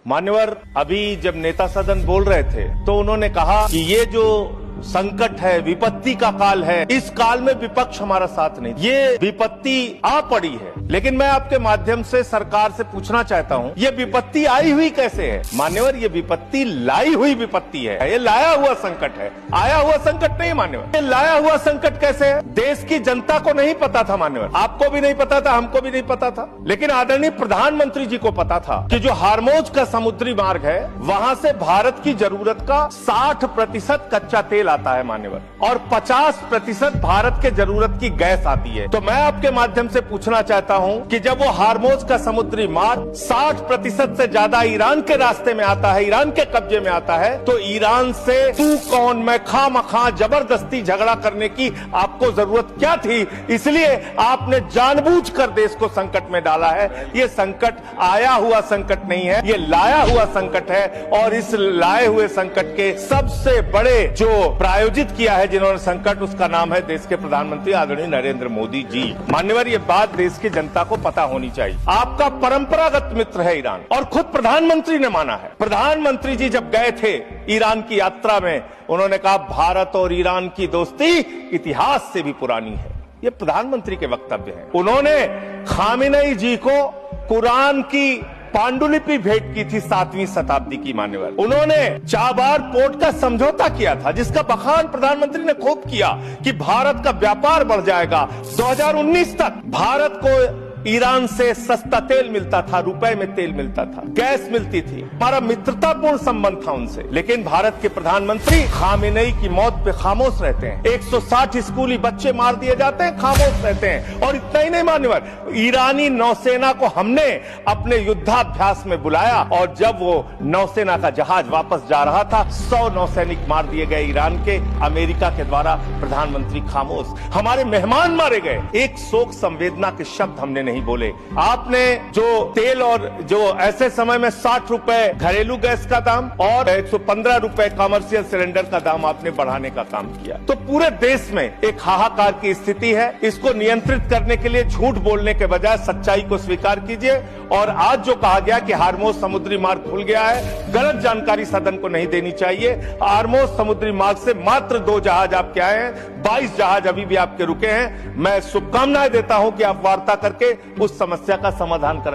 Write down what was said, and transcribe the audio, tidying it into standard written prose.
मान्यवर, अभी जब नेता सदन बोल रहे थे तो उन्होंने कहा कि ये जो संकट है, विपत्ति का काल है, इस काल में विपक्ष हमारा साथ नहीं, ये विपत्ति आ पड़ी है। लेकिन मैं आपके माध्यम से सरकार से पूछना चाहता हूं, ये विपत्ति आई हुई कैसे है? मान्यवर, ये विपत्ति लाई हुई विपत्ति है, ये लाया हुआ संकट है, आया हुआ संकट नहीं मान्यवर। ये लाया हुआ संकट कैसे है? देश की जनता को नहीं पता था मान्यवर, आपको भी नहीं पता था, हमको भी नहीं पता था, लेकिन आदरणीय प्रधानमंत्री जी को पता था कि जो हार्मोज का समुद्री मार्ग है, वहां से भारत की जरूरत का 60% कच्चा तेल आता है मान्यवर, और 50% भारत के जरूरत की गैस आती है। तो मैं आपके माध्यम से पूछना चाहता हूं कि जब वो हार्मोज का समुद्री मार्ग 60% से ज्यादा ईरान के रास्ते में आता है, ईरान के कब्जे में आता है, तो ईरान से तू कौन मैं खामखा जबरदस्ती झगड़ा करने की आपको जरूरत क्या थी? इसलिए आपने जानबूझकर देश को संकट में डाला है। ये संकट आया हुआ संकट नहीं है, ये लाया हुआ संकट है, और इस लाए हुए संकट के सबसे बड़े जो प्रायोजित किया है जिन्होंने संकट, उसका नाम है देश के प्रधानमंत्री आदरणीय नरेंद्र मोदी जी। मान्यवर, ये बात देश की जनता को पता होनी चाहिए। आपका परंपरागत मित्र है ईरान, और खुद प्रधानमंत्री ने माना है। प्रधानमंत्री जी जब गए थे ईरान की यात्रा में, उन्होंने कहा भारत और ईरान की दोस्ती इतिहास से भी पुरानी है। ये प्रधानमंत्री के वक्तव्य हैं। उन्होंने खामेनेई जी को कुरान की पांडुलिपि भेंट की थी 7वीं शताब्दी की मान्यवर। उन्होंने चाबार पोर्ट का समझौता किया था, जिसका बखान प्रधानमंत्री ने खूब किया कि भारत का व्यापार बढ़ जाएगा। 2019 तक भारत को ईरान से सस्ता तेल मिलता था, रुपए में तेल मिलता था, गैस मिलती थी, हमारा मित्रतापूर्ण संबंध था उनसे। लेकिन भारत के प्रधानमंत्री खामेनेई की मौत पे खामोश रहते हैं। 160 स्कूली बच्चे मार दिए जाते हैं, खामोश रहते हैं। और इतना ही नहीं मान्यवर, ईरानी नौसेना को हमने अपने युद्धाभ्यास में बुलाया, और जब वो नौसेना का जहाज वापस जा रहा था, 100 नौसैनिक मार दिए गए ईरान के, अमेरिका के द्वारा। प्रधानमंत्री खामोश, हमारे मेहमान मारे गए, एक शोक संवेदना के शब्द हमने नहीं बोले। आपने जो तेल और जो ऐसे समय में 60 रुपए घरेलू गैस का दाम और 115 रुपए कमर्शियल सिलेंडर का दाम आपने बढ़ाने का काम किया। तो पूरे देश में एक हाहाकार की स्थिति है। इसको नियंत्रित करने के लिए झूठ बोलने के बजाय सच्चाई को स्वीकार कीजिए। और आज जो कहा गया कि हार्मोज समुद्री मार्ग खुल गया है, गलत जानकारी सदन को नहीं देनी चाहिए। हार्मोज समुद्री मार्ग से मात्र 2 जहाज आपके आए हैं, 22 जहाज अभी भी आपके रुके हैं। मैं शुभकामनाएं देता हूं कि आप वार्ता करके उस समस्या का समाधान करें।